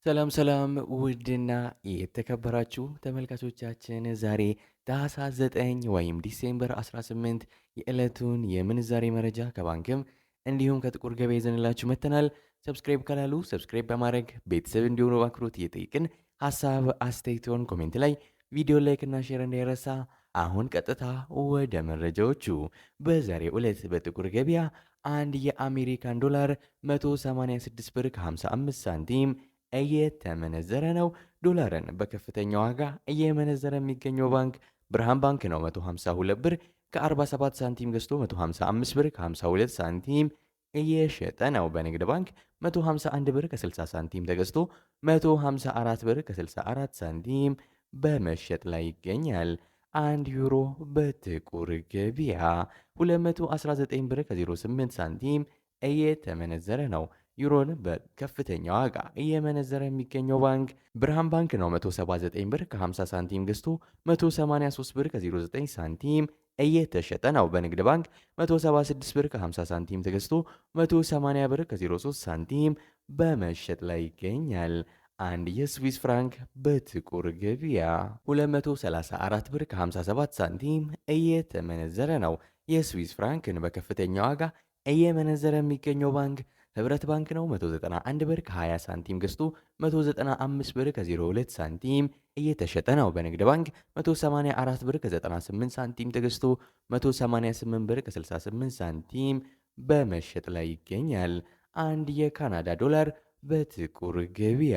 ሰላም ሰላም ውድና የተከበራችሁ ተመልካቾቻችን ዛሬ ታህሳስ 9 ወይም ዲሴምበር 18 የዕለቱን የምንዛሬ መረጃ ከባንክም እንዲሁም ከጥቁር ገበያ ይዘንላችሁ መጥተናል። ሰብስክራይብ ካላሉ ሰብስክራይብ በማድረግ ቤተሰብ እንዲሆኑ በአክብሮት እየጠየቅን ሀሳብ አስተያየቶን ኮሜንት ላይ ቪዲዮ ላይክ እና ሼር እንዳይረሳ። አሁን ቀጥታ ወደ መረጃዎቹ። በዛሬው ዕለት በጥቁር ገበያ አንድ የአሜሪካን ዶላር 186 ብር ከ55 ሳንቲም እየተመነዘረ ነው። ዶላርን በከፍተኛ ዋጋ እየመነዘረ የሚገኘው ባንክ ብርሃን ባንክ ነው። 152 ብር ከ47 ሳንቲም ገዝቶ 155 ብር ከ52 ሳንቲም እየሸጠ ነው። በንግድ ባንክ 151 ብር ከ60 ሳንቲም ተገዝቶ 154 ብር ከ64 ሳንቲም በመሸጥ ላይ ይገኛል። አንድ ዩሮ በጥቁር ገበያ 219 ብር ከ08 ሳንቲም እየተመነዘረ ነው። ዩሮን በከፍተኛ ዋጋ እየመነዘረ የሚገኘው ባንክ ብርሃን ባንክ ነው። 179 ብር ከ50 ሳንቲም ገዝቶ 183 ብር ከ09 ሳንቲም እየተሸጠ ነው። በንግድ ባንክ 176 ብር ከ50 ሳንቲም ተገዝቶ 180 ብር ከ03 ሳንቲም በመሸጥ ላይ ይገኛል። አንድ የስዊስ ፍራንክ በጥቁር ገበያ 234 ብር ከ57 ሳንቲም እየተመነዘረ ነው። የስዊስ ፍራንክን በከፍተኛ ዋጋ እየመነዘረ የሚገኘው ባንክ ህብረት ባንክ ነው። 191 ብር ከ20 ሳንቲም ገዝቶ 195 ብር ከ02 ሳንቲም እየተሸጠ ነው። በንግድ ባንክ 184 ብር ከ98 ሳንቲም ተገዝቶ 188 ብር ከ68 ሳንቲም በመሸጥ ላይ ይገኛል። አንድ የካናዳ ዶላር በጥቁር ገበያ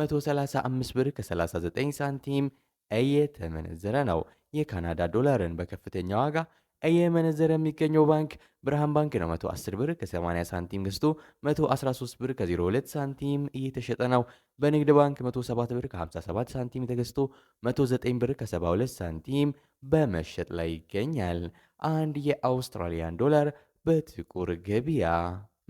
135 ብር ከ39 ሳንቲም እየተመነዘረ ነው። የካናዳ ዶላርን በከፍተኛ ዋጋ እየመነዘረ የሚገኘው ባንክ ብርሃን ባንክ ነው። 110 ብር ከ80 ሳንቲም ገዝቶ 113 ብር ከ02 ሳንቲም እየተሸጠ ነው። በንግድ ባንክ 107 ብር ከ57 ሳንቲም ተገዝቶ 109 ብር ከ72 ሳንቲም በመሸጥ ላይ ይገኛል። አንድ የአውስትራሊያን ዶላር በጥቁር ገበያ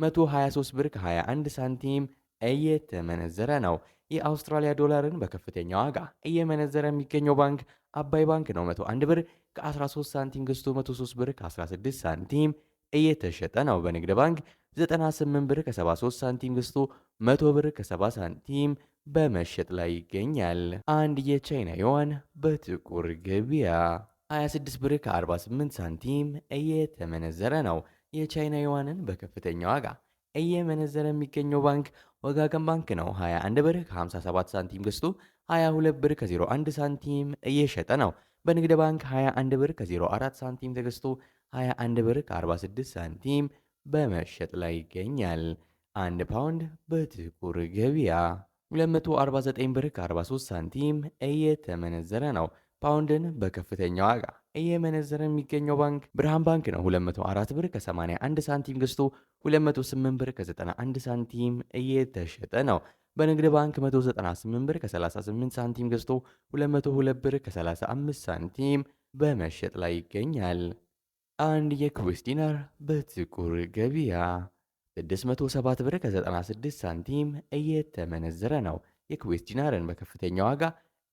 123 ብር ከ21 ሳንቲም እየተመነዘረ ነው። የአውስትራሊያ ዶላርን በከፍተኛ ዋጋ እየመነዘረ የሚገኘው ባንክ አባይ ባንክ ነው። 101 ብር ከ13 ሳንቲም ገዝቶ 103 ብር ከ16 ሳንቲም እየተሸጠ ነው። በንግድ ባንክ 98 ብር ከ73 ሳንቲም ገዝቶ 100 ብር ከ70 ሳንቲም በመሸጥ ላይ ይገኛል። አንድ የቻይና ዩዋን በጥቁር ገበያ 26 ብር ከ48 ሳንቲም እየተመነዘረ ነው። የቻይና ዩዋንን በከፍተኛ ዋጋ እየመነዘረ የሚገኘው ባንክ ወጋገን ባንክ ነው። 21 ብር ከ57 ሳንቲም ገዝቶ 22 ብር ከ01 ሳንቲም እየሸጠ ነው። በንግድ ባንክ 21 ብር ከ04 ሳንቲም ተገዝቶ 21 ብር ከ46 ሳንቲም በመሸጥ ላይ ይገኛል። አንድ ፓውንድ በጥቁር ገበያ 249 ብር ከ43 ሳንቲም እየተመነዘረ ነው። ፓውንድን በከፍተኛ ዋጋ እየመነዘረ የሚገኘው ባንክ ብርሃን ባንክ ነው። 204 ብር ከ81 ሳንቲም ገዝቶ 208 ብር ከ91 ሳንቲም እየተሸጠ ነው። በንግድ ባንክ 198 ብር ከ38 ሳንቲም ገዝቶ 202 ብር ከ35 ሳንቲም በመሸጥ ላይ ይገኛል። አንድ የኩዌስ ዲናር በጥቁር ገበያ 607 ብር ከ96 ሳንቲም እየተመነዘረ ነው። የኩዌስ ዲናርን በከፍተኛ ዋጋ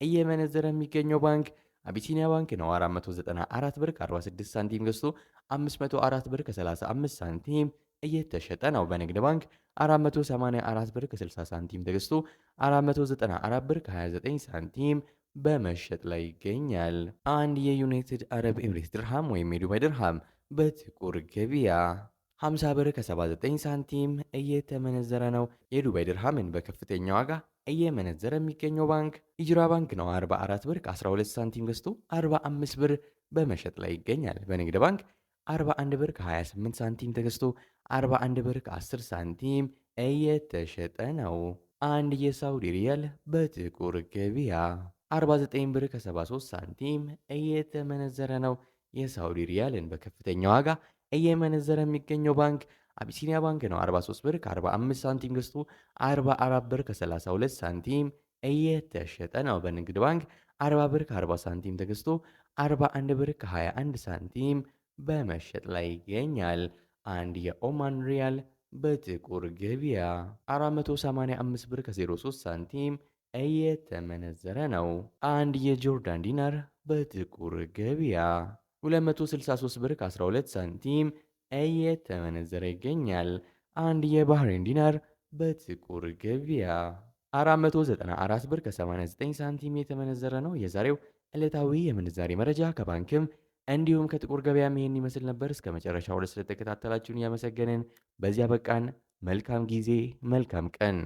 እየመነዘረ የሚገኘው ባንክ አቢሲኒያ ባንክ ነው። 494 ብር ከ46 ሳንቲም ገዝቶ 504 ብር ከ35 ሳንቲም እየተሸጠ ነው። በንግድ ባንክ 484 ብር ከ60 ሳንቲም ተገዝቶ 494 ብር ከ29 ሳንቲም በመሸጥ ላይ ይገኛል። አንድ የዩናይትድ አረብ ኤምሬት ድርሃም ወይም የዱባይ ድርሃም በጥቁር ገበያ 50 ብር ከ79 ሳንቲም እየተመነዘረ ነው። የዱባይ ድርሃምን በከፍተኛ ዋጋ እየመነዘረ የሚገኘው ባንክ ሂጅራ ባንክ ነው። 44 ብር ከ12 ሳንቲም ገዝቶ 45 ብር በመሸጥ ላይ ይገኛል። በንግድ ባንክ 41 ብር ከ28 ሳንቲም ተገዝቶ 41 ብር ከ10 ሳንቲም እየተሸጠ ነው። አንድ የሳውዲ ሪያል በጥቁር ገበያ 49 ብር ከ73 ሳንቲም እየተመነዘረ ነው። የሳውዲ ሪያልን በከፍተኛ ዋጋ እየመነዘረ የሚገኘው ባንክ አቢሲኒያ ባንክ ነው። 43 ብር ከ45 ሳንቲም ገዝቶ 44 ብር ከ32 ሳንቲም እየተሸጠ ነው። በንግድ ባንክ 40 ብር ከ40 ሳንቲም ተገዝቶ 41 ብር ከ21 ሳንቲም በመሸጥ ላይ ይገኛል። አንድ የኦማን ሪያል በጥቁር ገበያ 485 ብር ከ03 ሳንቲም እየተመነዘረ ነው። አንድ የጆርዳን ዲናር በጥቁር ገበያ 263 ብር ከ12 ሳንቲም እየተመነዘረ ይገኛል። አንድ የባህሬን ዲናር በጥቁር ገበያ 494 ብር ከ89 ሳንቲም የተመነዘረ ነው። የዛሬው ዕለታዊ የምንዛሬ መረጃ ከባንክም እንዲሁም ከጥቁር ገበያም ይሄን ይመስል ነበር። እስከ መጨረሻው ድረስ ስለተከታተላችሁን እያመሰገንን በዚያ በቃን። መልካም ጊዜ፣ መልካም ቀን